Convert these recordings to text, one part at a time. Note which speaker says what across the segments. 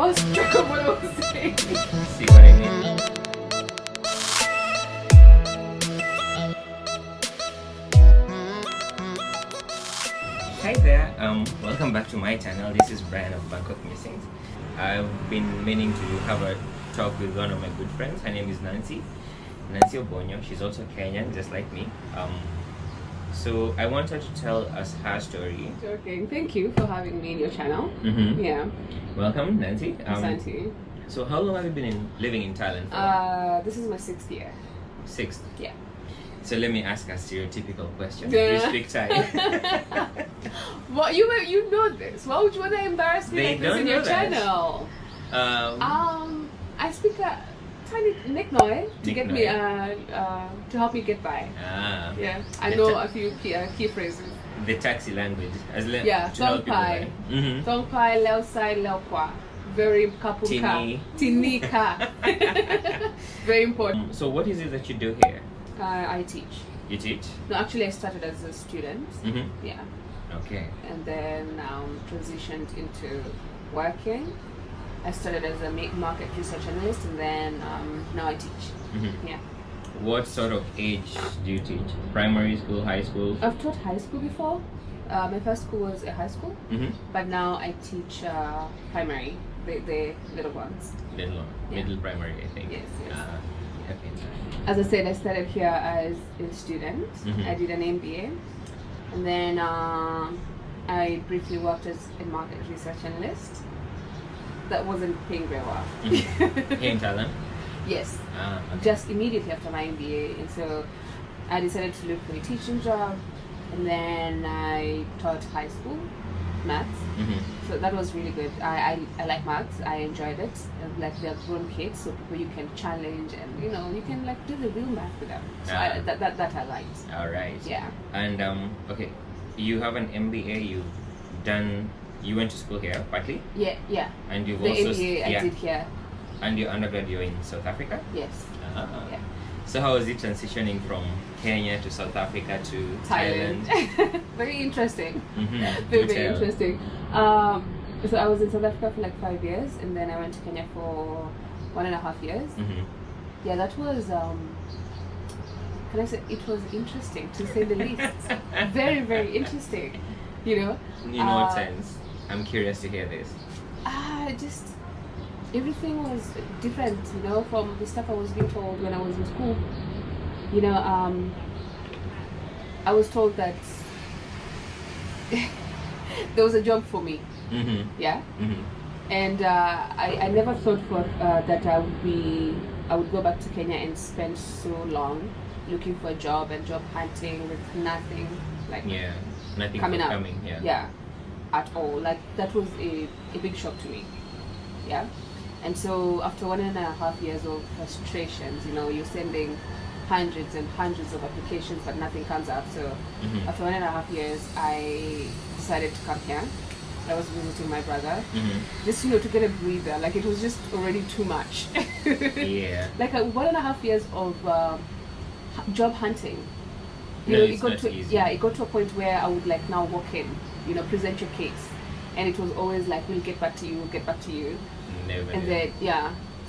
Speaker 1: lost track of what I was saying.
Speaker 2: See what I mean? Hi there, welcome back to my channel. This is Brian of Bangkok Musings. I've been meaning to have a talk with one of my good friends. Her name is Nancy Obonyo. She's also Kenyan, just like me. So I want her to tell us her story.
Speaker 1: Joking. Thank you for having me in your channel. Yeah.
Speaker 2: Welcome, Nancy.
Speaker 1: Nancy.
Speaker 2: So how long have you been living in Thailand for?
Speaker 1: This is my 6th year.
Speaker 2: 6th?
Speaker 1: Yeah.
Speaker 2: So let me ask a stereotypical question.
Speaker 1: Yeah.
Speaker 2: Do you speak Thai?
Speaker 1: What you know this? Why would you want to embarrass me like this in your channel? I speak a tiny Nick Noi to get me to help me get by. Yeah, I know a few key phrases.
Speaker 2: The taxi language,
Speaker 1: yeah,
Speaker 2: to help people by.
Speaker 1: Tong pai, leo sai, leo kwa. Very kapuka. Tini ka. Very important.
Speaker 2: So what is it that you do here?
Speaker 1: I teach.
Speaker 2: You teach?
Speaker 1: No, actually I started as a student. Yeah.
Speaker 2: Okay.
Speaker 1: And then transitioned into working. I started as a market research analyst, and then now I teach. Yeah.
Speaker 2: What sort of age do you teach? Primary school, high school?
Speaker 1: I've taught high school before. My first school was a high school, but now I teach primary, the little ones.
Speaker 2: Middle primary, I think.
Speaker 1: Yes.
Speaker 2: Okay.
Speaker 1: As I said, I started here as a student. I did an MBA, and then I briefly worked as a market research analyst. That wasn't paying very well.
Speaker 2: Here in Thailand?
Speaker 1: Yes.
Speaker 2: Okay.
Speaker 1: Just immediately after my MBA, and so I decided to look for a teaching job, and then I taught high school maths. So that was really good. I like maths. I enjoyed it. And like they're grown kids, so people you can challenge, and you can like do the real math with them. So that I liked.
Speaker 2: All right.
Speaker 1: Yeah.
Speaker 2: And okay, you have an MBA. You went to school here partly.
Speaker 1: Yeah.
Speaker 2: And you've
Speaker 1: the
Speaker 2: also
Speaker 1: MBA I did here.
Speaker 2: And your undergrad you're in South Africa.
Speaker 1: Yes. Yeah.
Speaker 2: So how was it transitioning from Kenya to South Africa to Thailand?
Speaker 1: Very interesting. Very interesting. So I was in South Africa for like 5 years, and then I went to Kenya for 1.5 years. Yeah, that was can I say it was interesting to say the least. Very, very interesting. In
Speaker 2: what sense? I'm curious to hear this.
Speaker 1: Just everything was different, from the stuff I was being told when I was in school. I was told that there was a job for me. Yeah. And I never thought that I would go back to Kenya and spend so long looking for a job and job hunting with nothing
Speaker 2: nothing
Speaker 1: coming up.
Speaker 2: Yeah.
Speaker 1: At all. Like that was a big shock to me. Yeah. And so after 1.5 years of frustrations, you're sending hundreds and hundreds of applications, but nothing comes up. So after 1.5 years, I decided to come here. I was visiting my brother, just to get a breather. Like it was just already too much.
Speaker 2: Yeah.
Speaker 1: Like 1.5 years of job hunting.
Speaker 2: It got to easy.
Speaker 1: Yeah, it got to a point where I would like now walk in, present your case, and it was always like, we'll get back to you,
Speaker 2: Never.
Speaker 1: And then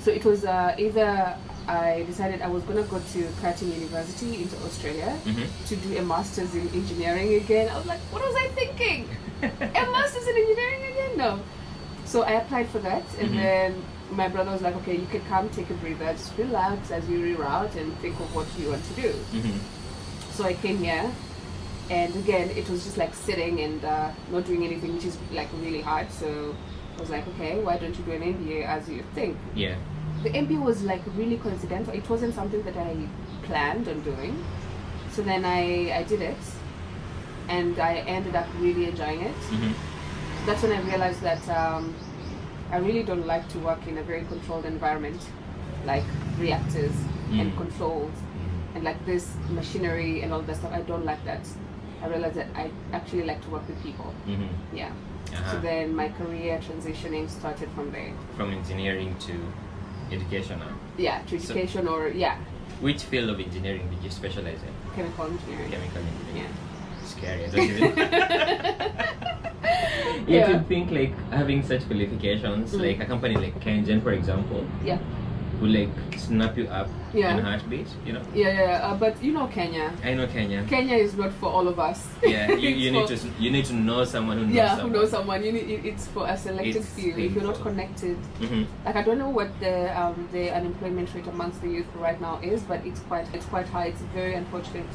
Speaker 1: so it was either I decided I was gonna go to Curtin University into Australia to do a master's in engineering again. I was like, what was I thinking? A master's in engineering again? No. So I applied for that, and then my brother was like, okay, you can come, take a breather, just relax as you reroute and think of what you want to do. So I came here, and again it was just like sitting and not doing anything, which is like really hard. So I was like, okay, why don't you do an MBA as you think?
Speaker 2: Yeah.
Speaker 1: The MBA was like really coincidental. It wasn't something that I planned on doing. So then I did it, and I ended up really enjoying it. That's when I realized that I really don't like to work in a very controlled environment, like reactors and controls and like this machinery and all that stuff. I don't like that. I realized that I actually like to work with people. Yeah. So then my career transitioning started from there. From
Speaker 2: engineering to education now?
Speaker 1: Yeah, to education
Speaker 2: Which field of engineering did you specialize in?
Speaker 1: Chemical engineering.
Speaker 2: Chemical engineering.
Speaker 1: Yeah.
Speaker 2: Scary, I don't even You
Speaker 1: Yeah.
Speaker 2: would think like having such qualifications, like a company like Kengen, for example,
Speaker 1: Yeah.
Speaker 2: would like snap you up
Speaker 1: Yeah.
Speaker 2: in a heartbeat, you know?
Speaker 1: Yeah. But you know Kenya.
Speaker 2: I know Kenya.
Speaker 1: Kenya is not for all of us.
Speaker 2: Yeah, you need
Speaker 1: for,
Speaker 2: to know someone who knows
Speaker 1: yeah,
Speaker 2: someone.
Speaker 1: who knows someone. It's for a selected
Speaker 2: It's
Speaker 1: few. If you're not
Speaker 2: painful.
Speaker 1: connected,
Speaker 2: Mm-hmm.
Speaker 1: like I don't know what the unemployment rate amongst the youth right now is, but it's quite high. It's very unfortunate.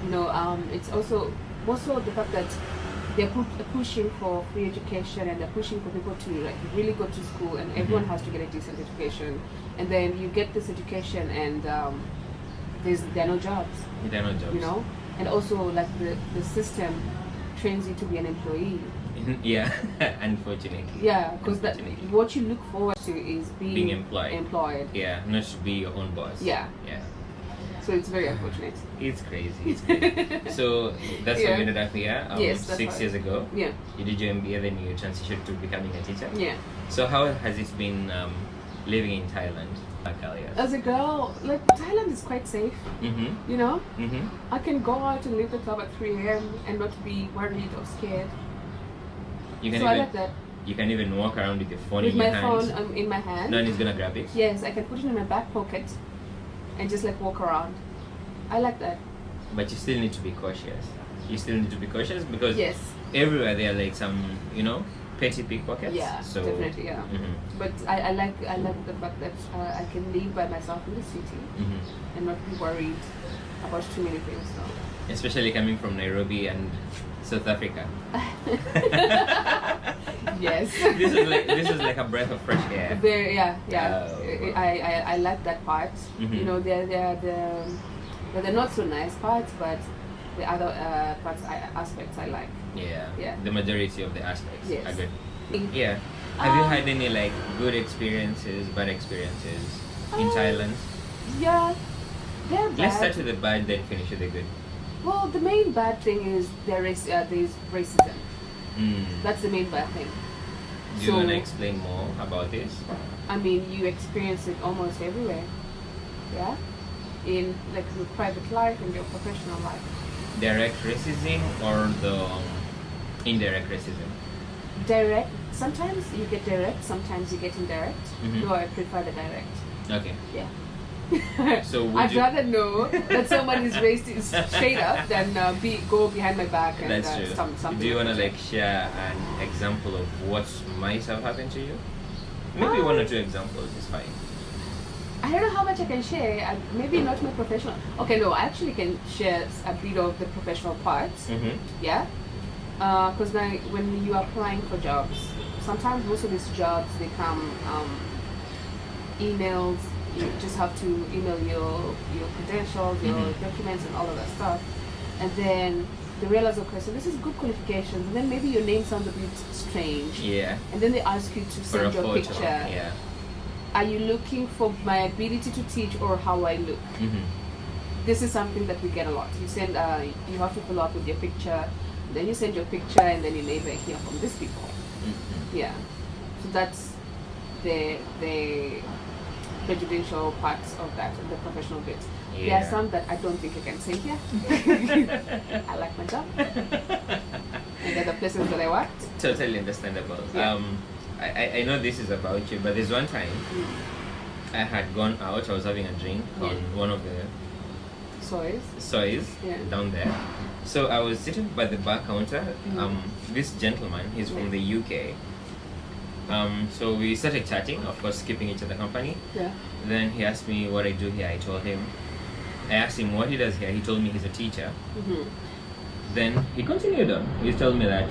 Speaker 1: You know, it's also the fact that they're pushing for free education, and they're pushing for people to like really go to school, and everyone has to get a decent education. And then you get this education, and there are no jobs.
Speaker 2: There are no jobs.
Speaker 1: You know, and also like the system trains you to be an employee.
Speaker 2: Yeah, unfortunately.
Speaker 1: Yeah, because what you look forward to is being
Speaker 2: employed. Yeah, not to be your own boss.
Speaker 1: Yeah.
Speaker 2: Yeah.
Speaker 1: So it's very unfortunate.
Speaker 2: It's crazy. It's crazy. So that's how you ended up here.
Speaker 1: Yes, that's
Speaker 2: 6 years ago.
Speaker 1: Yeah.
Speaker 2: You did your MBA, then you transitioned to becoming a teacher.
Speaker 1: Yeah.
Speaker 2: So how has it been living in Thailand?
Speaker 1: As a girl, like Thailand is quite safe.
Speaker 2: Mm-hmm.
Speaker 1: You know,
Speaker 2: Mm-hmm.
Speaker 1: I can go out and leave the club at 3 a.m. and not be worried or scared.
Speaker 2: You can
Speaker 1: So I like that.
Speaker 2: You can even walk around with your phone
Speaker 1: With
Speaker 2: in your
Speaker 1: my
Speaker 2: hand.
Speaker 1: phone in my hand.
Speaker 2: No one is gonna grab it.
Speaker 1: Yes, I can put it in my back pocket and just like walk around. I like that.
Speaker 2: But you still need to be cautious. You still need to be cautious because
Speaker 1: Yes.
Speaker 2: everywhere there are like some, petty pickpockets.
Speaker 1: Yeah,
Speaker 2: So
Speaker 1: definitely, yeah.
Speaker 2: Mm-hmm.
Speaker 1: But I like the fact that I can live by myself in the city
Speaker 2: Mm-hmm.
Speaker 1: and not be worried about too many things. So.
Speaker 2: Especially coming from Nairobi and South Africa.
Speaker 1: Yes.
Speaker 2: This is like a breath of fresh air.
Speaker 1: Very, yeah.
Speaker 2: Oh, wow.
Speaker 1: I like that part.
Speaker 2: Mhm.
Speaker 1: You know, they're the not so nice parts, but the other aspects I like.
Speaker 2: Yeah.
Speaker 1: Yeah.
Speaker 2: The majority of the aspects
Speaker 1: Yes.
Speaker 2: are good. Yeah. Have you had any like good experiences, bad experiences in Thailand?
Speaker 1: Yeah, they're bad.
Speaker 2: Let's start with the bad, then finish with the good.
Speaker 1: Well, the main bad thing is there's racism.
Speaker 2: Mm.
Speaker 1: That's the main bad thing.
Speaker 2: Do you
Speaker 1: So-
Speaker 2: want to explain more about this?
Speaker 1: I mean, you experience it almost everywhere. Yeah, in like your private life and your professional life.
Speaker 2: Direct racism or the indirect racism?
Speaker 1: Direct. Sometimes you get direct. Sometimes you get indirect.
Speaker 2: Mhm.
Speaker 1: No, I prefer the direct.
Speaker 2: Okay.
Speaker 1: Yeah.
Speaker 2: So would
Speaker 1: I'd
Speaker 2: you-
Speaker 1: rather know that someone is racist straight up than go behind my back and
Speaker 2: That's true.
Speaker 1: something.
Speaker 2: Do you want to like share an example of what might have happened to you? Maybe one or two examples is fine.
Speaker 1: I don't know how much I can share. Maybe not my professional. Okay, no, I actually can share a bit of the professional parts.
Speaker 2: Mm-hmm.
Speaker 1: Yeah. Because now when you are applying for jobs, sometimes most of these jobs they come emails. You just have to email your credentials, your
Speaker 2: Mhm.
Speaker 1: documents, and all of that stuff, and then they realize, okay, so this is good qualifications, and then maybe your name sounds a bit strange,
Speaker 2: Yeah.
Speaker 1: and then they ask you to
Speaker 2: For a
Speaker 1: send your
Speaker 2: photo.
Speaker 1: picture.
Speaker 2: Yeah.
Speaker 1: Are you looking for my ability to teach or how I look?
Speaker 2: Mm-hmm.
Speaker 1: This is something that we get a lot. You send, you have to follow up with your picture, then you send your picture, and then you never hear from these people.
Speaker 2: Mm-hmm.
Speaker 1: Yeah. So that's the prejudicial parts of that, the professional bit. There
Speaker 2: Yeah.
Speaker 1: are some that I don't think I can say here. I like my job. And the other places that I worked.
Speaker 2: Totally understandable.
Speaker 1: Yeah.
Speaker 2: I know this is about you, but there's one time
Speaker 1: Mm.
Speaker 2: I had gone out. I was having a drink on
Speaker 1: Yeah.
Speaker 2: one of the
Speaker 1: Soys.
Speaker 2: soys
Speaker 1: Yeah.
Speaker 2: down there. So I was sitting by the bar counter.
Speaker 1: Mm.
Speaker 2: This gentleman, he's from
Speaker 1: Yeah.
Speaker 2: the UK. So we started chatting, of course, keeping each other company.
Speaker 1: Yeah.
Speaker 2: Then he asked me what I do here. I told him. I asked him what he does here. He told me he's a teacher.
Speaker 1: Mm-hmm.
Speaker 2: Then he continued on. He told me that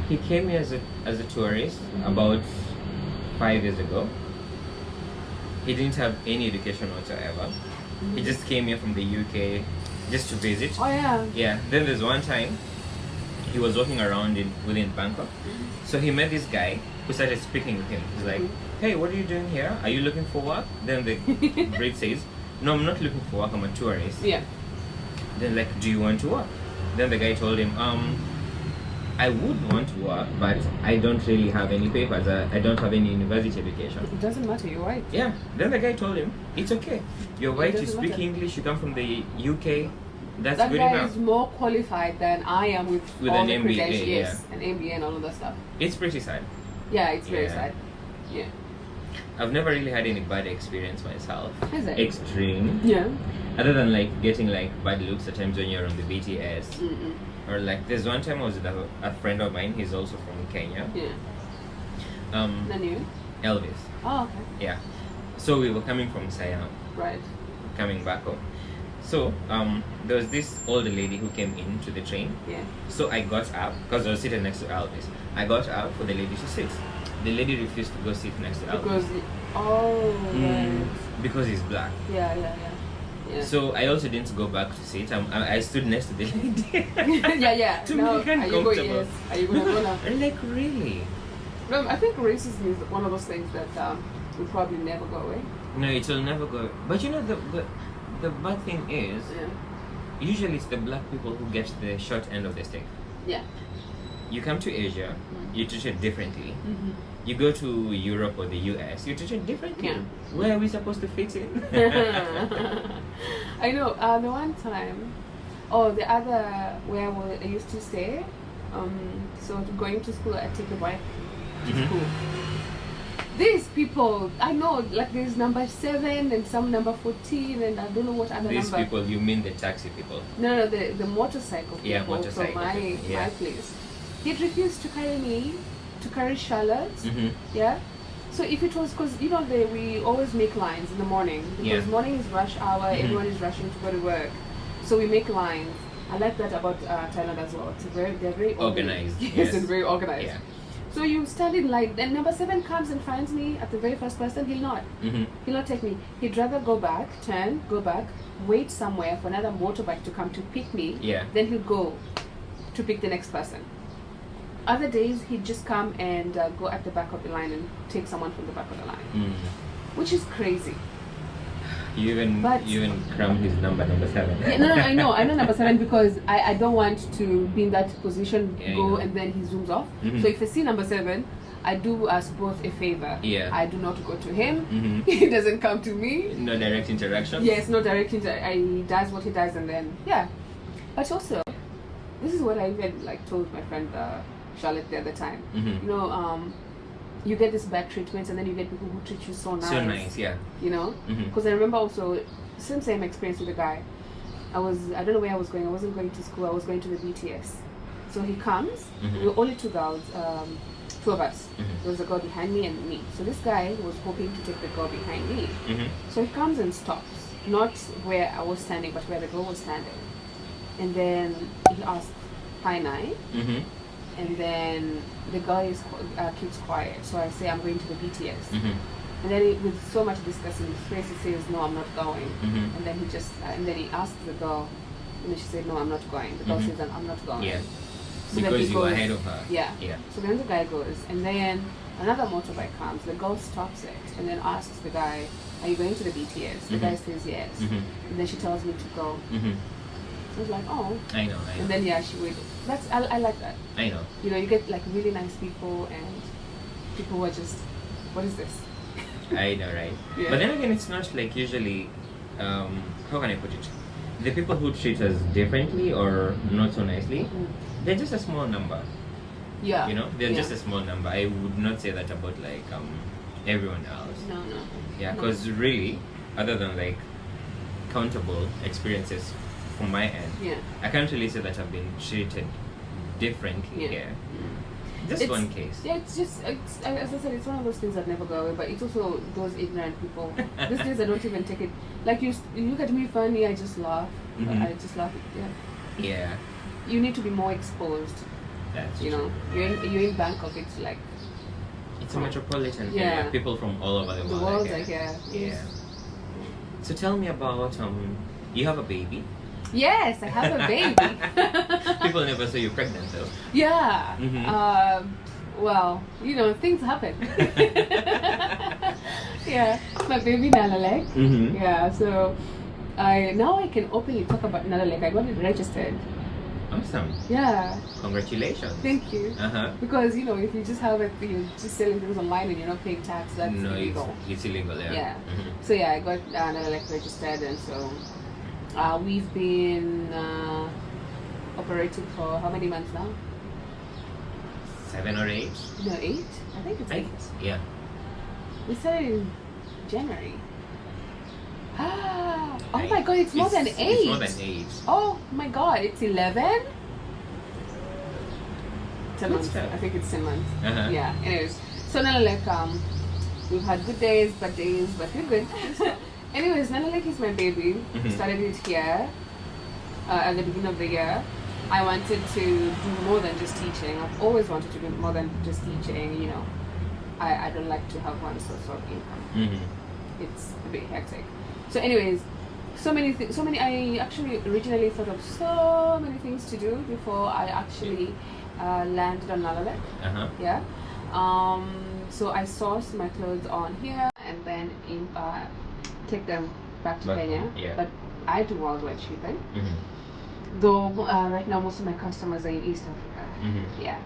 Speaker 2: he came here as a tourist about 5 years ago. He didn't have any education whatsoever. He just came here from the UK just to visit.
Speaker 1: Oh yeah.
Speaker 2: Yeah. Then there's one time he was walking around within Bangkok. So he met this guy who started speaking with him. He's like, "Hey, what are you doing here? Are you looking for work?" Then the Brit says, "No, I'm not looking for work. I'm a tourist."
Speaker 1: Yeah.
Speaker 2: Then like, "Do you want to work?" Then the guy told him, I would want to work, but I don't really have any papers. I don't have any university education."
Speaker 1: It doesn't matter. You're white.
Speaker 2: Yeah. Then the guy told him, "It's okay. You're white. You
Speaker 1: doesn't
Speaker 2: speak
Speaker 1: matter.
Speaker 2: English. You come from the UK. That's
Speaker 1: that
Speaker 2: good
Speaker 1: guy
Speaker 2: enough.
Speaker 1: is more qualified than I am with all
Speaker 2: an
Speaker 1: the
Speaker 2: MBA,
Speaker 1: credentials.
Speaker 2: yeah.
Speaker 1: Yes, an MBA and all of that stuff.
Speaker 2: It's pretty sad.
Speaker 1: Yeah, it's very
Speaker 2: Yeah.
Speaker 1: sad. Yeah.
Speaker 2: I've never really had any bad experience myself.
Speaker 1: Is it?
Speaker 2: Extreme.
Speaker 1: Yeah.
Speaker 2: Other than like getting like bad looks at times when you're on the BTS.
Speaker 1: Mm-mm.
Speaker 2: Or like there's one time I was with a friend of mine, he's also from Kenya.
Speaker 1: Yeah. Then you?
Speaker 2: Elvis.
Speaker 1: Oh, okay.
Speaker 2: Yeah. So we were coming from Siam,
Speaker 1: Right.
Speaker 2: coming back home. So there was this older lady who came into the train.
Speaker 1: Yeah.
Speaker 2: So I got up because I was sitting next to Elvis. I got up for the lady to sit. The lady refused to go sit next to Elvis.
Speaker 1: Because right.
Speaker 2: Because he's black.
Speaker 1: Yeah. Yeah.
Speaker 2: So I also didn't go back to sit. I stood next to the lady.
Speaker 1: yeah.
Speaker 2: To
Speaker 1: No,
Speaker 2: make her
Speaker 1: are you going?
Speaker 2: comfortable.
Speaker 1: Yes. Are you going to go now?
Speaker 2: Like really?
Speaker 1: No, I think racism is one of those things that will probably never go away.
Speaker 2: No, it will never go. But you know the bad thing is,
Speaker 1: Yeah.
Speaker 2: usually it's the black people who get the short end of the stick.
Speaker 1: Yeah.
Speaker 2: You come to Asia, you're treated differently.
Speaker 1: Mm-hmm.
Speaker 2: You go to Europe or the US, you're treated differently.
Speaker 1: Yeah.
Speaker 2: Where are we supposed to fit in?
Speaker 1: I know. The one time, the other where I used to stay. So going to school, I take a bike to
Speaker 2: Mhm.
Speaker 1: school. These people, I know, like there's number 7 and some number 14, and I don't know what other
Speaker 2: These
Speaker 1: number.
Speaker 2: people, you mean the taxi people?
Speaker 1: No, the motorcycle people
Speaker 2: Yeah, motorcycle
Speaker 1: from my
Speaker 2: people, yeah.
Speaker 1: place. He refused to carry me, to carry Charlotte.
Speaker 2: Mm-hmm.
Speaker 1: Yeah. So if it was because we always make lines in the morning because
Speaker 2: Yeah.
Speaker 1: morning is rush hour,
Speaker 2: Mhm.
Speaker 1: everyone is rushing to go to work, so we make lines. I like that about Thailand as well. They're very
Speaker 2: Organized,
Speaker 1: Yes,
Speaker 2: yes.
Speaker 1: and very organized.
Speaker 2: Yeah.
Speaker 1: So you stand in line, then number 7 comes and finds me at the very first person. He'll not take me. He'd rather go back, go back, wait somewhere for another motorbike to come to pick me.
Speaker 2: Yeah.
Speaker 1: Then he'll go to pick the next person. Other days he'd just come and go at the back of the line and take someone from the back of the line, which is crazy.
Speaker 2: You even crammed his number 7.
Speaker 1: Yeah, no, I know number 7 because I don't want to be in that position,
Speaker 2: Yeah,
Speaker 1: go
Speaker 2: yeah.
Speaker 1: and then he zooms off.
Speaker 2: Mhm.
Speaker 1: So if I see number 7, I do us both a favor.
Speaker 2: Yeah.
Speaker 1: I do not go to him.
Speaker 2: Mhm.
Speaker 1: He doesn't come to me.
Speaker 2: No direct interaction.
Speaker 1: Yes, no direct he does what he does and then yeah. But also, this is what I even told my friend Charlotte the other time.
Speaker 2: Mhm.
Speaker 1: You know, you get this bad treatment and then you get people who treat you so nice.
Speaker 2: So nice, yeah.
Speaker 1: You know,
Speaker 2: Mhm.
Speaker 1: because I remember also same experience with the guy. I don't know where I was going. I wasn't going to school. I was going to the BTS. So he comes.
Speaker 2: Mhm.
Speaker 1: We were only 2 girls, 2 of us.
Speaker 2: Mhm.
Speaker 1: There was a girl behind me and me. So this guy was hoping to take the girl behind me.
Speaker 2: Mhm.
Speaker 1: So he comes and stops, not where I was standing, but where the girl was standing. And then he asked, "Hi, Nai."
Speaker 2: Mhm.
Speaker 1: And then the guy keeps quiet. So I say, "I'm going to the BTS."
Speaker 2: Mhm.
Speaker 1: And then with so much disgust in his face, he says, "No, I'm not going."
Speaker 2: Mhm.
Speaker 1: And then he asks the girl, and then she said, "No, I'm not going." The girl
Speaker 2: Mhm.
Speaker 1: says, "I'm not going."
Speaker 2: Yeah.
Speaker 1: So then
Speaker 2: Because
Speaker 1: he
Speaker 2: you were
Speaker 1: goes-
Speaker 2: ahead of her.
Speaker 1: Yeah.
Speaker 2: Yeah.
Speaker 1: So then the guy goes, and then another motorbike comes. The girl stops it, and then asks the guy, "Are you going to the BTS?" The
Speaker 2: Mhm.
Speaker 1: guy says yes.
Speaker 2: Mhm.
Speaker 1: And then she tells me to go.
Speaker 2: Mhm.
Speaker 1: I was like, "Oh."
Speaker 2: I know.
Speaker 1: And then she waited. I like that.
Speaker 2: I know.
Speaker 1: You know, you get really nice people and people who are just, what is this?
Speaker 2: I know, right?
Speaker 1: Yeah.
Speaker 2: But then again, it's not usually. How can I put it? The people who treat us differently or not so nicely, they're just a small number.
Speaker 1: Yeah.
Speaker 2: You know, they're
Speaker 1: Yeah.
Speaker 2: just a small number. I would not say that about everyone else.
Speaker 1: No.
Speaker 2: Yeah,
Speaker 1: No.
Speaker 2: because really, other than countable experiences from my end,
Speaker 1: Yeah.
Speaker 2: I can't really say that I've been treated differently
Speaker 1: Yeah.
Speaker 2: here. Just
Speaker 1: It's-
Speaker 2: one case.
Speaker 1: Yeah, as I said, it's one of those things that never go away, but it's also those ignorant people. These days I don't even take it. You look at me funny, I just laugh.
Speaker 2: Mhm.
Speaker 1: I just laugh. Yeah.
Speaker 2: Yeah,
Speaker 1: You need to be more exposed.
Speaker 2: that's
Speaker 1: You
Speaker 2: true.
Speaker 1: know, you're in Bangkok. It's like
Speaker 2: It's a metropolitan
Speaker 1: Yeah.
Speaker 2: area. People from all over the
Speaker 1: the
Speaker 2: world.
Speaker 1: world.
Speaker 2: I
Speaker 1: Like
Speaker 2: guess.
Speaker 1: yeah.
Speaker 2: Yeah. So tell me about you have a baby.
Speaker 1: Yes, I have a baby.
Speaker 2: People never saw you pregnant though.
Speaker 1: Yeah.
Speaker 2: Mhm.
Speaker 1: Well, things happen. Yeah, my baby Nalelek.
Speaker 2: Mm-hmm.
Speaker 1: Yeah, so now I can openly talk about Nalelek. I got it registered.
Speaker 2: Awesome.
Speaker 1: Yeah,
Speaker 2: Congratulations.
Speaker 1: thank you.
Speaker 2: Uh-huh.
Speaker 1: Because if you just have it, you're just selling things online and you're not paying tax. That's
Speaker 2: No,
Speaker 1: illegal.
Speaker 2: it's illegal, yeah.
Speaker 1: Yeah.
Speaker 2: Mhm.
Speaker 1: So yeah, I got Nalelek registered, and so We've been operating for how many months now?
Speaker 2: 7 or 8.
Speaker 1: No, 8. I think it's 8.
Speaker 2: Yeah.
Speaker 1: We started in January. Oh my god, it's more than 8.
Speaker 2: It's more than 8.
Speaker 1: Oh my god, it's 11? 10 months.
Speaker 2: stuff.
Speaker 1: I think it's 10 months.
Speaker 2: Uh-huh.
Speaker 1: Yeah, anyways. So Nalelek, we've had good days, bad days, but we're good. Anyways, Nalelek is my baby. Started it here at the beginning of the year. I wanted to do more than just teaching. I've always wanted to do more than just teaching, you know. I don't like to have one source of income. It's a bit hectic. So anyways, so many, I actually originally thought of so many things to do before I actually landed on Nalelek. Yeah. So I sourced my clothes on here and then take them back to Kenya.
Speaker 2: Yeah.
Speaker 1: But I do worldwide shipping. Though right now most of my customers are in East Africa. Yeah.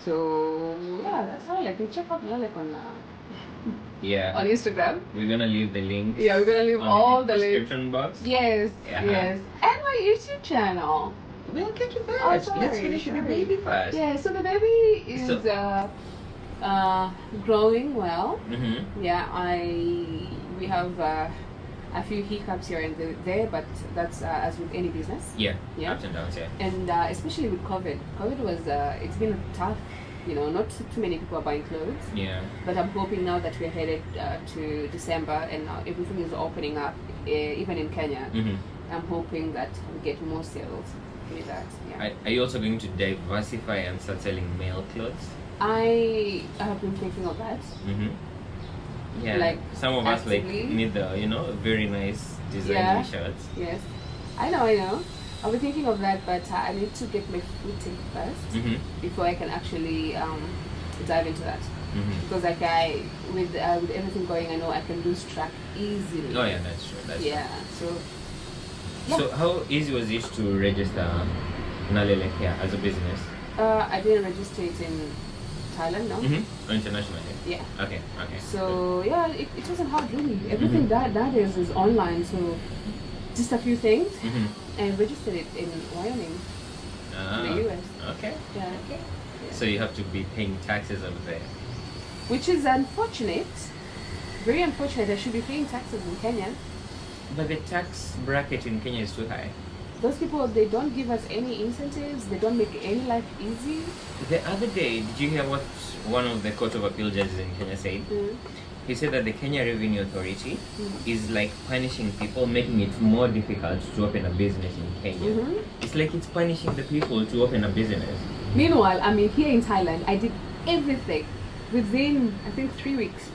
Speaker 1: So yeah, that's how like check out Nalelek on on Instagram.
Speaker 2: We're gonna leave the link.
Speaker 1: Yeah, we're gonna leave all the links.
Speaker 2: Description box.
Speaker 1: Yes, yes. And my YouTube channel.
Speaker 2: We'll get to that.
Speaker 1: Oh, sorry,
Speaker 2: Let's finish with the baby first.
Speaker 1: Yeah, so the baby is growing well. Yeah, we have a few hiccups here and there, but that's as with any business.
Speaker 2: Yeah. Ups and downs. Yeah.
Speaker 1: And especially with COVID. COVID was it's been tough. You know, not too many people are buying clothes.
Speaker 2: Yeah.
Speaker 1: But I'm hoping now that we're headed to December and now everything is opening up, even in Kenya. I'm hoping that we get more sales with that. Yeah.
Speaker 2: Are you also going to diversify and start selling male clothes?
Speaker 1: I have been thinking of that.
Speaker 2: Yeah.
Speaker 1: Like
Speaker 2: some of us
Speaker 1: actively.
Speaker 2: need the very nice design shirts.
Speaker 1: Yes. I know. I'll be thinking of that, but I need to get my footing first before I can actually dive into that. Because like with everything going, I know I can lose track easily.
Speaker 2: Oh yeah, that's true. That's
Speaker 1: true.
Speaker 2: So how easy was it to register Nalelek here as a business?
Speaker 1: I didn't register it in Thailand, no.
Speaker 2: Internationally.
Speaker 1: Yeah.
Speaker 2: Okay.
Speaker 1: So yeah, it wasn't hard really. Everything that is online. So just a few things. And registered it in Wyoming, in the US.
Speaker 2: Okay.
Speaker 1: Yeah.
Speaker 2: So you have to be paying taxes over there.
Speaker 1: Which is unfortunate. Very unfortunate. I should be paying taxes in Kenya.
Speaker 2: But the tax bracket in Kenya is too high.
Speaker 1: Those people, they don't give us any incentives. They don't make any life easy.
Speaker 2: The other day, did you hear what one of the Court of Appeal judges in Kenya said? He said that the Kenya Revenue Authority is like punishing people, making it more difficult to open a business in Kenya. It's like it's punishing the people to open a business.
Speaker 1: Meanwhile, I mean, here in Thailand, I did everything. Within, I think, 3 weeks,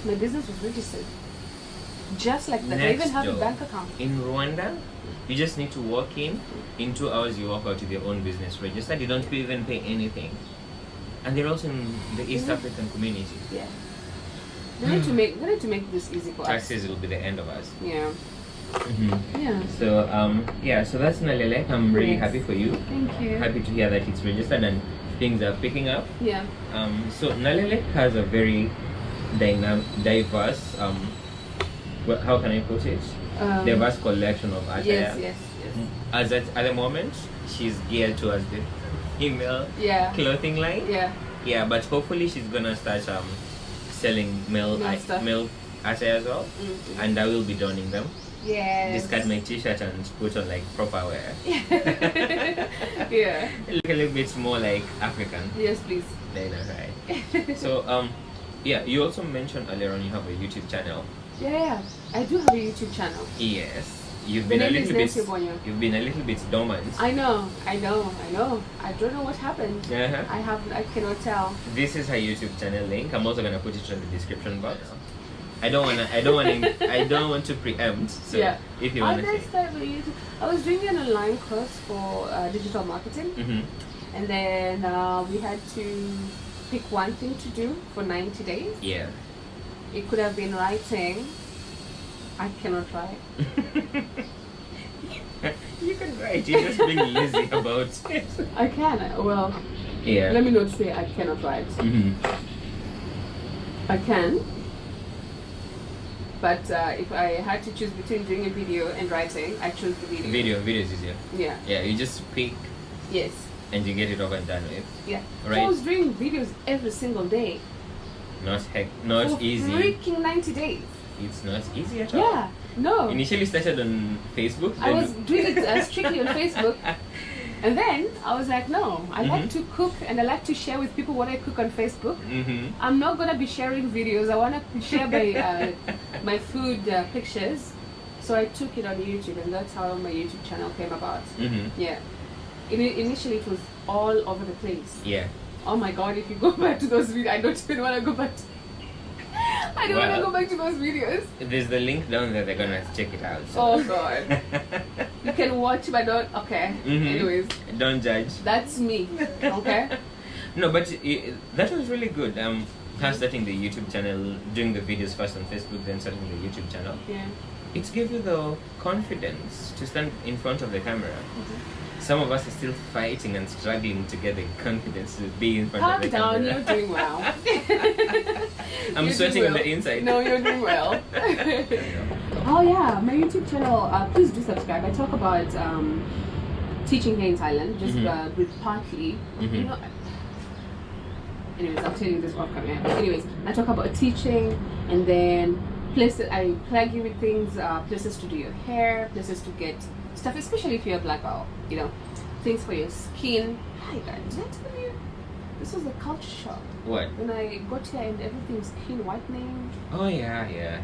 Speaker 1: my business was registered. Just like that. I even have a bank account.
Speaker 2: In Rwanda, you just need to walk in 2 hours you walk out with your own business registered. You don't even pay anything. And they're also in the East African community.
Speaker 1: Yeah. They need to make this easy for us.
Speaker 2: Taxes will be the end of us.
Speaker 1: Yeah. Yeah.
Speaker 2: So that's Nalelek. I'm really happy for you.
Speaker 1: Thank you.
Speaker 2: Happy to hear that it's registered and things are picking up.
Speaker 1: Yeah.
Speaker 2: So Nalelek has a very diverse how can I put it? Diverse collection of attire.
Speaker 1: Yes.
Speaker 2: As at the moment, she's geared towards the female clothing line. Yeah, but hopefully she's gonna start selling male attire as well, and I will be donning them.
Speaker 1: Yes.
Speaker 2: discard my t-shirt and put on like proper wear.
Speaker 1: Yeah.
Speaker 2: Look a little bit more like African.
Speaker 1: Yes, please.
Speaker 2: Then right. So yeah, you also mentioned earlier on you have a YouTube channel.
Speaker 1: Yeah, I do have a YouTube channel.
Speaker 2: Yes. You've
Speaker 1: The
Speaker 2: been a
Speaker 1: name is
Speaker 2: little bit.
Speaker 1: Nancy Bonyo.
Speaker 2: You've been a little bit dormant.
Speaker 1: I know. I don't know what happened. I cannot tell.
Speaker 2: This is her YouTube channel link. I'm also gonna put it in the description box. I don't want to preempt. So
Speaker 1: Yeah.
Speaker 2: if you want to say.
Speaker 1: I was doing an online course for digital marketing, and then we had to pick one thing to do for 90 days.
Speaker 2: Yeah.
Speaker 1: It could have been writing. I cannot write.
Speaker 2: You can write. You're just being lazy about it.
Speaker 1: I can. Well,
Speaker 2: Yeah.
Speaker 1: let me not say I cannot write. I can. But if I had to choose between doing a video and writing, I chose the video.
Speaker 2: Video is easier.
Speaker 1: Yeah.
Speaker 2: Yeah, you just speak
Speaker 1: Yes.
Speaker 2: and you get it over and done with.
Speaker 1: Yeah.
Speaker 2: Right.
Speaker 1: So I was doing videos every single day.
Speaker 2: Not
Speaker 1: for
Speaker 2: easy.
Speaker 1: Freaking 90 days.
Speaker 2: It's not easy at all.
Speaker 1: Yeah. No.
Speaker 2: Initially started on Facebook.
Speaker 1: I was doing it strictly on Facebook. And then I was like, no, I like to cook and I like to share with people what I cook on Facebook. I'm not going to be sharing videos. I want to share my food pictures. So I took it on YouTube, and that's how my YouTube channel came about. Yeah. Initially, it was all over the place.
Speaker 2: Yeah.
Speaker 1: Oh my God, if you go back to those videos, I don't even want to go back to... I don't want to go back to those videos.
Speaker 2: There's the link down there. They're gonna check it out. So.
Speaker 1: Oh God. You can watch, but don't. Okay. Anyways.
Speaker 2: Don't judge.
Speaker 1: That's me. Okay.
Speaker 2: No, but that was really good. Her starting the YouTube channel, doing the videos first on Facebook, then starting the YouTube channel.
Speaker 1: Yeah.
Speaker 2: It gave you the confidence to stand in front of the camera. Some of us are still fighting and struggling to get the confidence to be in front of the camera.
Speaker 1: Calm down, you're doing well.
Speaker 2: I'm sweating on the inside.
Speaker 1: No, you're doing well. Oh yeah, my YouTube channel, please do subscribe. I talk about teaching here in Thailand, just with partly, you know. Anyways, I'll tell you this off camera. Anyways, I talk about teaching, and then places, I plug you with things, places to do your hair, places to get stuff, especially if you're a black belt, you know, things for your skin. Hi guys, did I tell you? This was a culture shock.
Speaker 2: What?
Speaker 1: When I got here and everything was skin whitening.
Speaker 2: Oh yeah.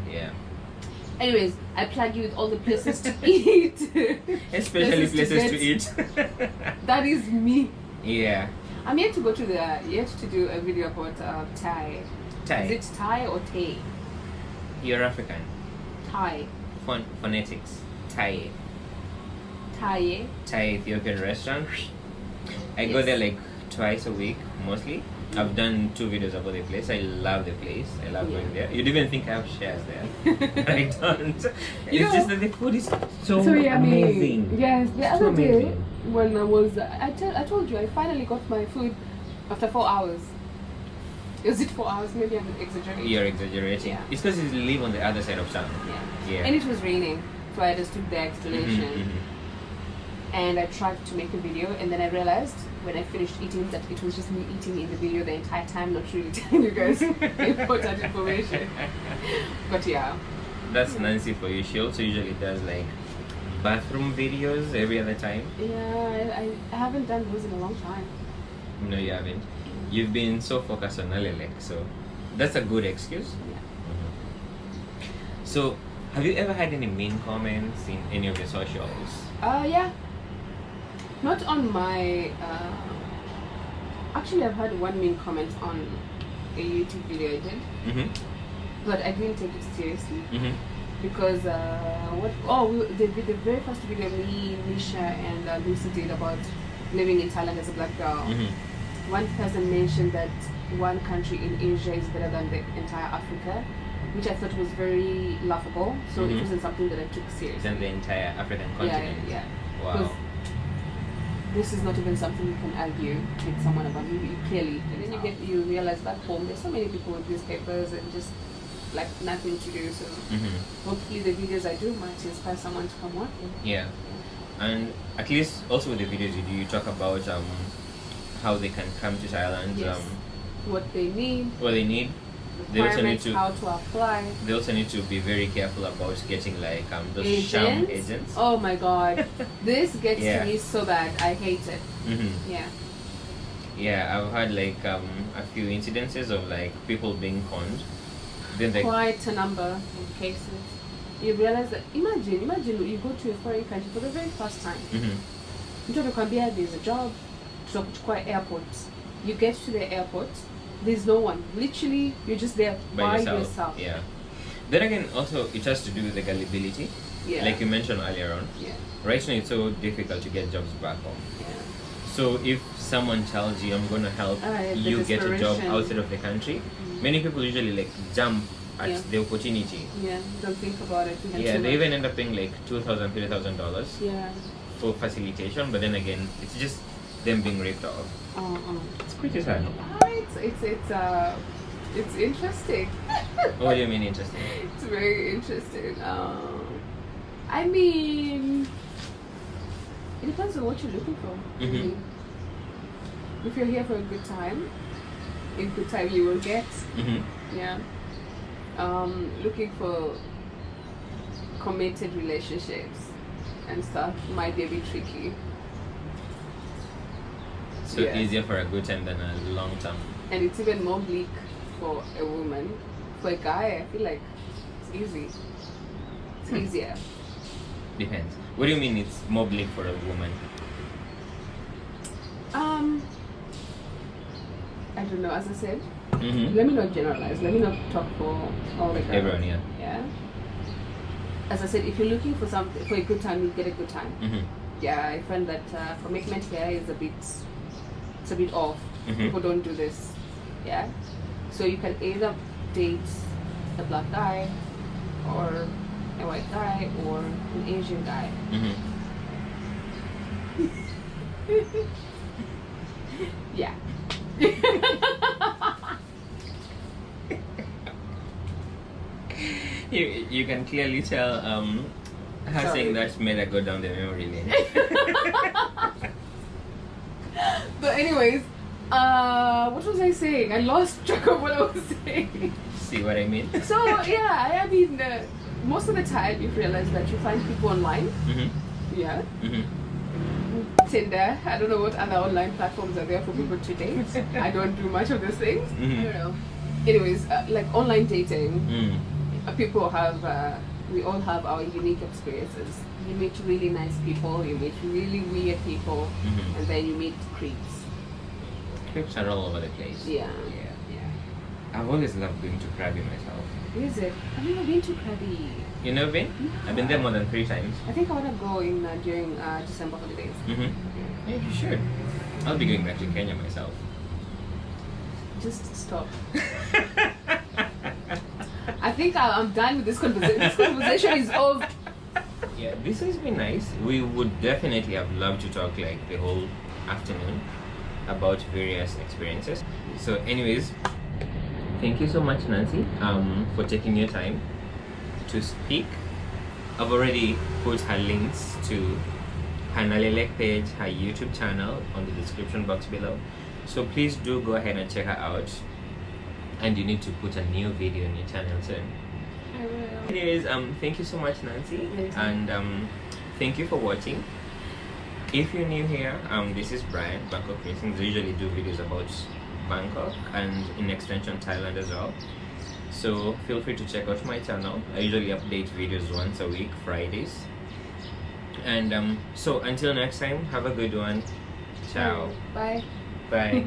Speaker 1: Anyways, I plug you with all the places to eat.
Speaker 2: Especially places to eat.
Speaker 1: That is me.
Speaker 2: Yeah.
Speaker 1: I'm yet to go to yet to do a video about Thai.
Speaker 2: Thai.
Speaker 1: Is it Thai or Thai?
Speaker 2: You're African.
Speaker 1: Thai.
Speaker 2: Phonetics. Thai.
Speaker 1: Thai.
Speaker 2: Thai Ethiopian restaurant. I go
Speaker 1: Yes.
Speaker 2: there like twice a week mostly. I've done 2 videos about the place. I love the place. I love going there. You'd even think I have shares there. But I don't. It's just that the food is so
Speaker 1: yummy.
Speaker 2: amazing.
Speaker 1: Yes, the
Speaker 2: So
Speaker 1: other day
Speaker 2: amazing.
Speaker 1: when I was, I told you I finally got my food after 4 hours. Is it 4 hours? Maybe I'm exaggerating.
Speaker 2: You're exaggerating.
Speaker 1: Yeah.
Speaker 2: It's because you live on the other side of town. Yeah.
Speaker 1: And it was raining, so I just took the explanation. And I tried to make a video, and then I realized when I finished eating that it was just me eating in the video the entire time, not really telling you guys important information. But yeah.
Speaker 2: That's Nancy for you. She also usually does like bathroom videos every other time.
Speaker 1: Yeah, I haven't done those in a long time.
Speaker 2: No, you haven't. You've been so focused on Nalelek, so that's a good excuse.
Speaker 1: Yeah.
Speaker 2: So, have you ever had any mean comments in any of your socials?
Speaker 1: Yeah. Not on my. Actually, I've had one mean comment on a YouTube video I did, but I didn't take it seriously because the very first video me, Nisha, and Lucy did about living in Thailand as a black girl. One person mentioned that one country in Asia is better than the entire Africa, which I thought was very laughable. So it wasn't something that I took seriously.
Speaker 2: Than the entire African continent.
Speaker 1: Yeah.
Speaker 2: Wow.
Speaker 1: This is not even something you can argue with someone about. You clearly, and then you realize back home there's so many people with newspapers and just like nothing to do. So hopefully the videos I do might inspire someone to come working.
Speaker 2: Yeah. And at least also with the videos you do, you talk about how they can come to Thailand.
Speaker 1: Yes. What they need.
Speaker 2: What they need. They also need
Speaker 1: requirements,
Speaker 2: to-
Speaker 1: how to apply.
Speaker 2: They also need to be very careful about getting like those sham agents.
Speaker 1: Oh my god, this gets
Speaker 2: Yeah.
Speaker 1: to me so bad. I hate it. Yeah.
Speaker 2: Yeah, I've had like a few incidences of like people being conned. Then they
Speaker 1: Quite a number of cases. You realize that imagine you go to a foreign country for the very first time. Mtu amekwambia there's a job, tutakuchukua airport. You get to the airport, there's no one. Literally, you're just there by yourself.
Speaker 2: Yeah. Then again, also it has to do with the gullibility.
Speaker 1: Yeah.
Speaker 2: Like you mentioned earlier on.
Speaker 1: Yeah.
Speaker 2: Right now it's so difficult to get jobs back home.
Speaker 1: Yeah.
Speaker 2: So if someone tells you I'm gonna help you get a job outside of the country, many people usually like jump at the opportunity.
Speaker 1: Yeah, don't think about it.
Speaker 2: Yeah, they even end up paying like $2,000, $3,000
Speaker 1: yeah.
Speaker 2: for facilitation, but then again, it's just them being ripped off. It's pretty sad.
Speaker 1: It's interesting.
Speaker 2: What do you mean interesting?
Speaker 1: It's very interesting. I mean, it depends on what you're looking for.
Speaker 2: Mhm.
Speaker 1: If you're here for a good time, in good time you will get. Yeah. Looking for committed relationships and stuff might be a bit tricky.
Speaker 2: So
Speaker 1: Yeah.
Speaker 2: easier for a good time than a long term.
Speaker 1: And it's even more bleak for a woman. For a guy, I feel like it's easy. It's easier.
Speaker 2: Depends. What do you mean it's more bleak for a woman?
Speaker 1: I don't know, as I said,
Speaker 2: Mm-hmm.
Speaker 1: let me not generalize, let me not talk for all the girls.
Speaker 2: Everyone, yeah.
Speaker 1: Yeah. As I said, if you're looking for something for a good time, you get a good time.
Speaker 2: Mm-hmm.
Speaker 1: Yeah, I find that commitment here is a bit off. People don't do this. Yeah. So you can either date a black guy or a white guy or an Asian guy. Yeah.
Speaker 2: You can clearly tell her saying that made her go down the memory lane.
Speaker 1: But anyways, what was I saying? I lost track of what I was saying.
Speaker 2: See what I mean?
Speaker 1: So yeah, I mean, most of the time you realize that you find people online. Yeah. Tinder. I don't know what other online platforms are there for people to date. I don't do much of those things. I don't know. Anyways, like online dating, people have. We all have our unique experiences. You meet really nice people, you meet really weird people, and then you meet creeps.
Speaker 2: Trips are all over the place.
Speaker 1: Yeah.
Speaker 2: I've always loved going to Krabi myself.
Speaker 1: Is it? I've never been to Krabi.
Speaker 2: You never been? I've been there more than 3 times.
Speaker 1: I think I want to go in during December holidays.
Speaker 2: Yeah, you should. I'll be going back to Kenya myself.
Speaker 1: Just stop. I think I'm done with this conversation. This conversation is over.
Speaker 2: Yeah, this has been nice. We would definitely have loved to talk like the whole afternoon about various experiences. So anyways, thank you so much, Nancy, for taking your time to speak. I've already put her links to her Nalelek page, her YouTube channel on the description box below. So please do go ahead and check her out. And you need to put a new video on your channel soon.
Speaker 1: I will.
Speaker 2: Anyways, thank you so much, Nancy, and thank you for watching. If you're new here, this is Brian, Bangkok Musings. I usually do videos about Bangkok and in extension Thailand as well. So feel free to check out my channel. I usually update videos once a week, Fridays. And so until next time, have a good one. Ciao.
Speaker 1: Bye.
Speaker 2: Bye.